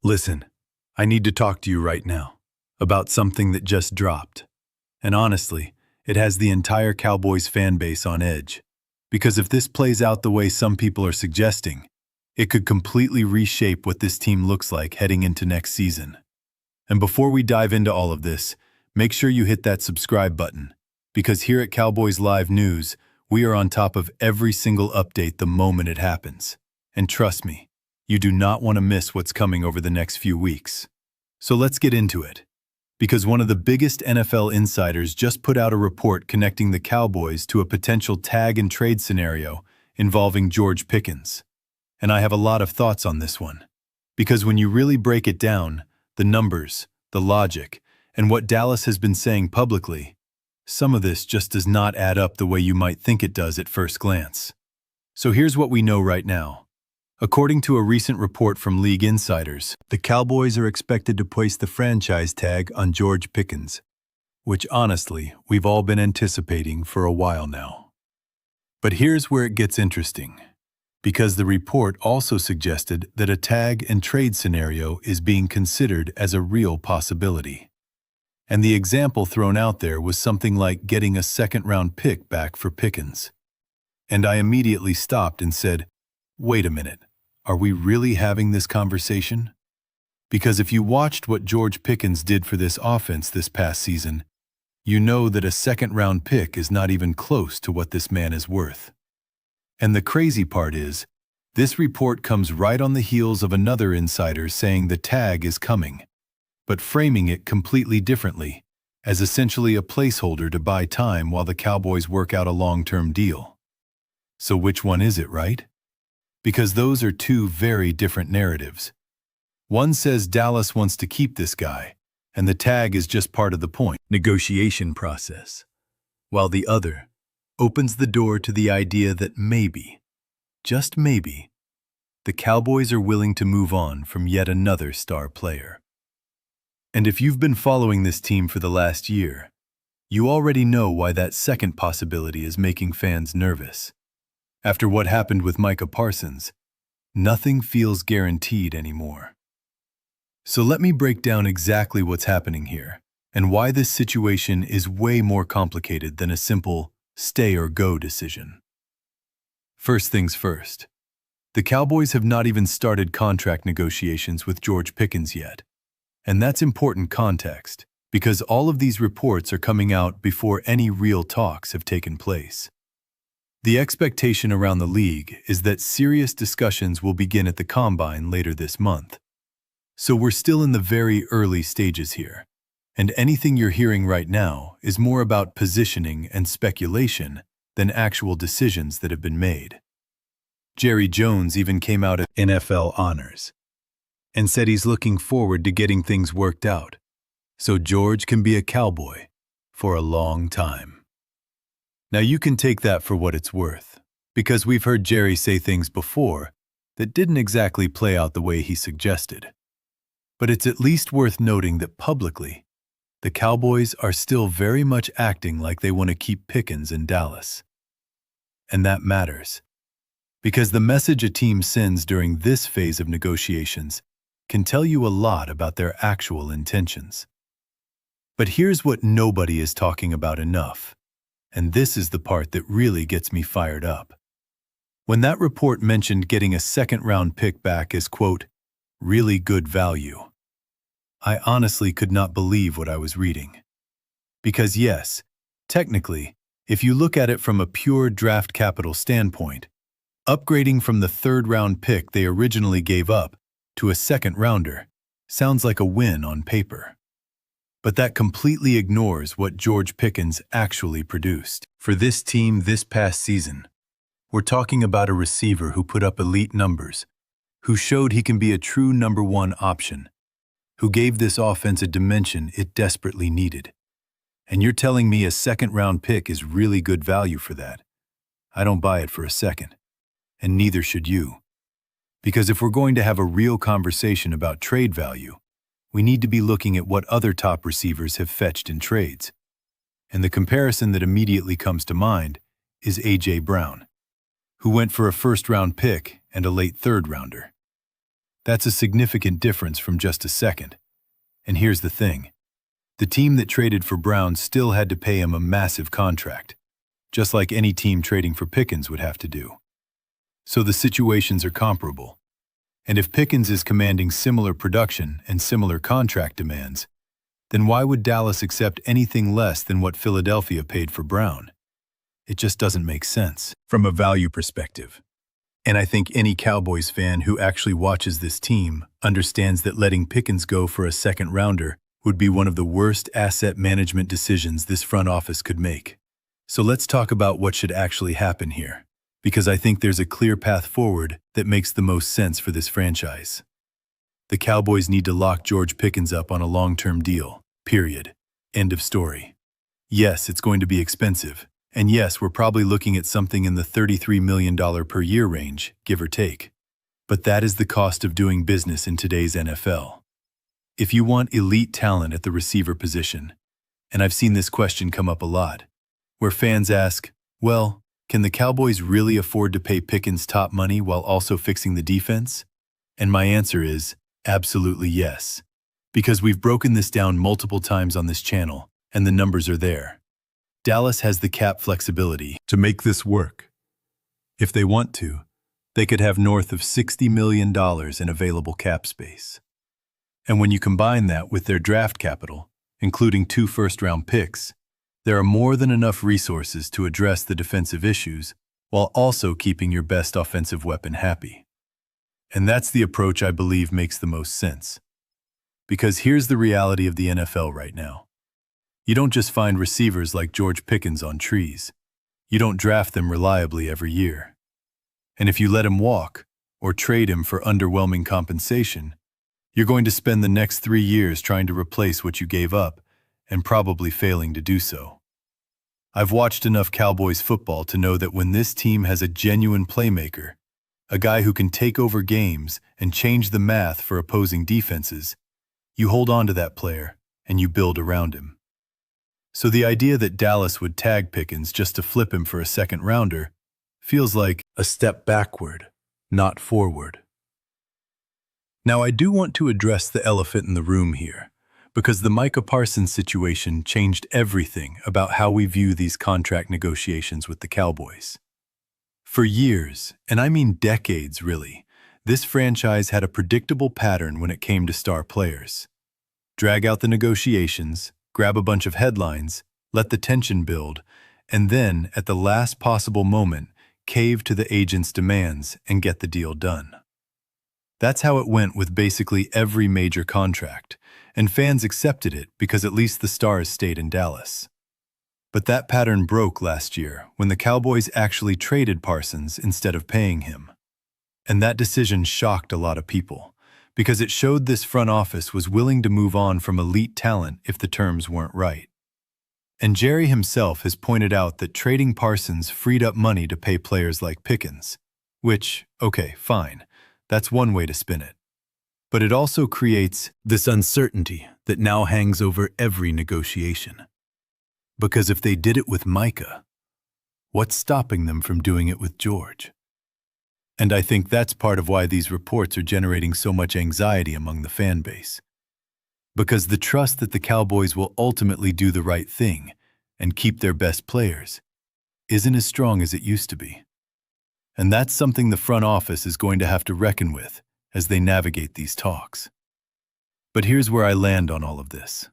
Listen, I need to talk to you right now about something that just dropped. And honestly, it has the entire Cowboys fan base on edge. Because if this plays out the way some people are suggesting, it could completely reshape what this team looks like heading into next season. And before we dive into all of this, make sure you hit that subscribe button, because here at Cowboys Live News, we are on top of every single update the moment it happens. And trust me, you do not want to miss what's coming over the next few weeks. So let's get into it. Because one of the biggest NFL insiders just put out a report connecting the Cowboys to a potential tag and trade scenario involving George Pickens. And I have a lot of thoughts on this one. Because when you really break it down, the numbers, the logic, and what Dallas has been saying publicly, some of this just does not add up the way you might think it does at first glance. So here's what we know right now. According to a recent report from league insiders, the Cowboys are expected to place the franchise tag on George Pickens, which honestly, we've all been anticipating for a while now. But here's where it gets interesting, because the report also suggested that a tag and trade scenario is being considered as a real possibility. And the example thrown out there was something like getting a second-round pick back for Pickens. And I immediately stopped and said, wait a minute. Are we really having this conversation? Because if you watched what George Pickens did for this offense this past season, you know that a second-round pick is not even close to what this man is worth. And the crazy part is, this report comes right on the heels of another insider saying the tag is coming, but framing it completely differently, as essentially a placeholder to buy time while the Cowboys work out a long-term deal. So which one is it, right? Because those are two very different narratives. One says Dallas wants to keep this guy, and the tag is just part of the negotiation process, while the other opens the door to the idea that maybe, just maybe, the Cowboys are willing to move on from yet another star player. And if you've been following this team for the last year, you already know why that second possibility is making fans nervous. After what happened with Micah Parsons, nothing feels guaranteed anymore. So let me break down exactly what's happening here and why this situation is way more complicated than a simple stay or go decision. First things first, the Cowboys have not even started contract negotiations with George Pickens yet. And that's important context, because all of these reports are coming out before any real talks have taken place. The expectation around the league is that serious discussions will begin at the Combine later this month. So we're still in the very early stages here, and anything you're hearing right now is more about positioning and speculation than actual decisions that have been made. Jerry Jones even came out at NFL Honors and said he's looking forward to getting things worked out, so George can be a Cowboy for a long time. Now you can take that for what it's worth, because we've heard Jerry say things before that didn't exactly play out the way he suggested. But it's at least worth noting that publicly, the Cowboys are still very much acting like they want to keep Pickens in Dallas. And that matters, because the message a team sends during this phase of negotiations can tell you a lot about their actual intentions. But here's what nobody is talking about enough. And this is the part that really gets me fired up. When that report mentioned getting a second-round pick back as, quote, really good value, I honestly could not believe what I was reading. Because yes, technically, if you look at it from a pure draft capital standpoint, upgrading from the third-round pick they originally gave up to a second-rounder sounds like a win on paper. But that completely ignores what George Pickens actually produced. For this team this past season, we're talking about a receiver who put up elite numbers, who showed he can be a true number one option, who gave this offense a dimension it desperately needed. And you're telling me a second-round pick is really good value for that? I don't buy it for a second, and neither should you. Because if we're going to have a real conversation about trade value, we need to be looking at what other top receivers have fetched in trades. And the comparison that immediately comes to mind is A.J. Brown, who went for a first-round pick and a late third-rounder. That's a significant difference from just a second. And here's the thing. The team that traded for Brown still had to pay him a massive contract, just like any team trading for Pickens would have to do. So the situations are comparable. And if Pickens is commanding similar production and similar contract demands, then why would Dallas accept anything less than what Philadelphia paid for Brown? It just doesn't make sense from a value perspective. And I think any Cowboys fan who actually watches this team understands that letting Pickens go for a second-rounder would be one of the worst asset management decisions this front office could make. So let's talk about what should actually happen here, because I think there's a clear path forward that makes the most sense for this franchise. The Cowboys need to lock George Pickens up on a long-term deal, period. End of story. Yes, it's going to be expensive. And yes, we're probably looking at something in the $33 million per year range, give or take. But that is the cost of doing business in today's NFL. If you want elite talent at the receiver position, and I've seen this question come up a lot, where fans ask, well, can the Cowboys really afford to pay Pickens top money while also fixing the defense? And my answer is, absolutely yes. Because we've broken this down multiple times on this channel, and the numbers are there. Dallas has the cap flexibility to make this work. If they want to, they could have north of $60 million in available cap space. And when you combine that with their draft capital, including 2 first-round picks, there are more than enough resources to address the defensive issues while also keeping your best offensive weapon happy. And that's the approach I believe makes the most sense. Because here's the reality of the NFL right now. You don't just find receivers like George Pickens on trees. You don't draft them reliably every year. And if you let him walk, or trade him for underwhelming compensation, you're going to spend the next 3 years trying to replace what you gave up, and probably failing to do so. I've watched enough Cowboys football to know that when this team has a genuine playmaker, a guy who can take over games and change the math for opposing defenses, you hold on to that player and you build around him. So the idea that Dallas would tag Pickens just to flip him for a second-rounder feels like a step backward, not forward. Now, I do want to address the elephant in the room here, because the Micah Parsons situation changed everything about how we view these contract negotiations with the Cowboys. For years, and I mean decades really, this franchise had a predictable pattern when it came to star players. Drag out the negotiations, grab a bunch of headlines, let the tension build, and then, at the last possible moment, cave to the agent's demands and get the deal done. That's how it went with basically every major contract, and fans accepted it because at least the stars stayed in Dallas. But that pattern broke last year when the Cowboys actually traded Parsons instead of paying him. And that decision shocked a lot of people, because it showed this front office was willing to move on from elite talent if the terms weren't right. And Jerry himself has pointed out that trading Parsons freed up money to pay players like Pickens, which, okay, fine, that's one way to spin it. But it also creates this uncertainty that now hangs over every negotiation. Because if they did it with Micah, what's stopping them from doing it with George? And I think that's part of why these reports are generating so much anxiety among the fan base. Because the trust that the Cowboys will ultimately do the right thing and keep their best players isn't as strong as it used to be. And that's something the front office is going to have to reckon with as they navigate these talks. But here's where I land on all of this.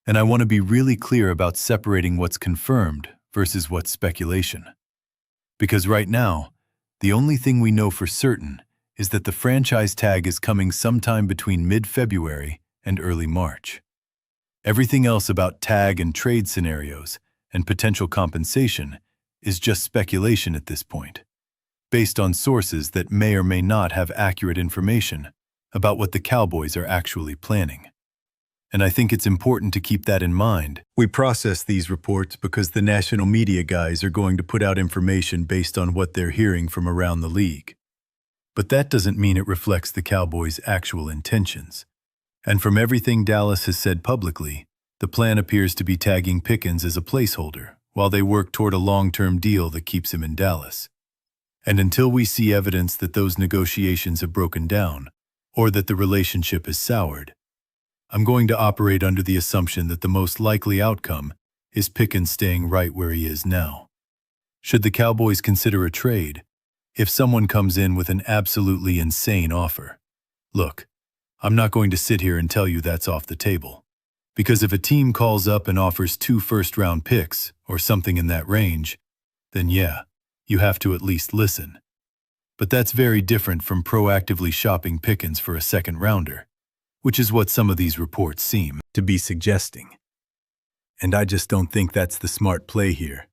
And I want to be really clear about separating what's confirmed versus what's speculation. Because right now, the only thing we know for certain is that the franchise tag is coming sometime between mid-February and early March. Everything else about tag and trade scenarios and potential compensation is just speculation at this point, based on sources that may or may not have accurate information about what the Cowboys are actually planning. And I think it's important to keep that in mind. We process these reports because the national media guys are going to put out information based on what they're hearing from around the league. But that doesn't mean it reflects the Cowboys' actual intentions. And from everything Dallas has said publicly, the plan appears to be tagging Pickens as a placeholder while they work toward a long-term deal that keeps him in Dallas. And until we see evidence that those negotiations have broken down, or that the relationship is soured. I'm going to operate under the assumption that the most likely outcome is Pickens staying right where he is now. Should the Cowboys consider a trade, if someone comes in with an absolutely insane offer? Look, I'm not going to sit here and tell you that's off the table. Because if a team calls up and offers 2 first-round picks, or something in that range, then yeah, you have to at least listen. But that's very different from proactively shopping Pickens for a second-rounder, which is what some of these reports seem to be suggesting. And I just don't think that's the smart play here.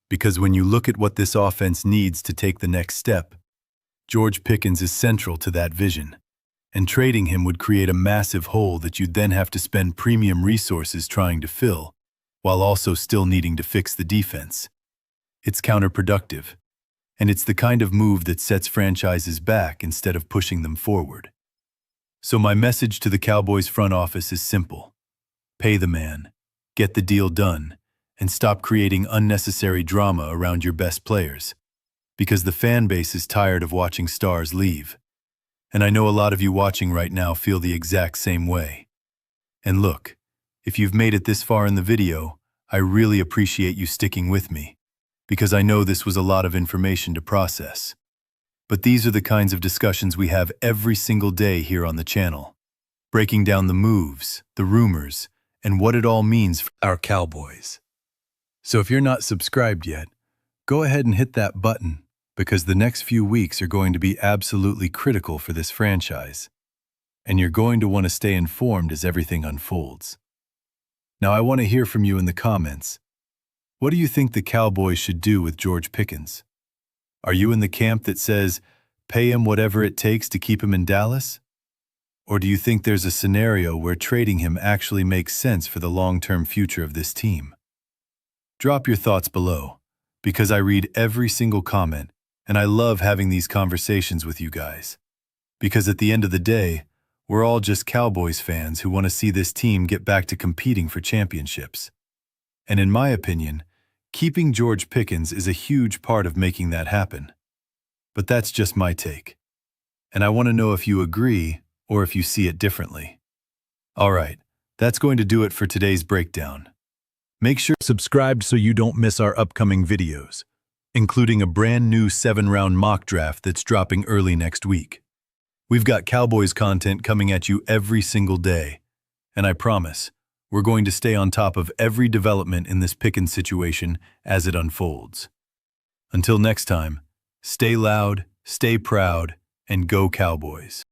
Because when you look at what this offense needs to take the next step, George Pickens is central to that vision, and trading him would create a massive hole that you'd then have to spend premium resources trying to fill, while also still needing to fix the defense. It's counterproductive, and it's the kind of move that sets franchises back instead of pushing them forward. So my message to the Cowboys front office is simple. Pay the man, get the deal done, and stop creating unnecessary drama around your best players, because the fan base is tired of watching stars leave. And I know a lot of you watching right now feel the exact same way. And look, if you've made it this far in the video, I really appreciate you sticking with me, because I know this was a lot of information to process. But these are the kinds of discussions we have every single day here on the channel, breaking down the moves, the rumors, and what it all means for our Cowboys. So if you're not subscribed yet, go ahead and hit that button, because the next few weeks are going to be absolutely critical for this franchise, and you're going to want to stay informed as everything unfolds. Now I want to hear from you in the comments. What do you think the Cowboys should do with George Pickens? Are you in the camp that says, pay him whatever it takes to keep him in Dallas? Or do you think there's a scenario where trading him actually makes sense for the long-term future of this team? Drop your thoughts below, because I read every single comment, and I love having these conversations with you guys. Because at the end of the day, we're all just Cowboys fans who want to see this team get back to competing for championships. And in my opinion, keeping George Pickens is a huge part of making that happen. But that's just my take. And I want to know if you agree or if you see it differently. Alright, that's going to do it for today's breakdown. Make sure you're subscribed so you don't miss our upcoming videos, including a brand new 7-round mock draft that's dropping early next week. We've got Cowboys content coming at you every single day, and I promise, we're going to stay on top of every development in this Pickens situation as it unfolds. Until next time, stay loud, stay proud, and go Cowboys.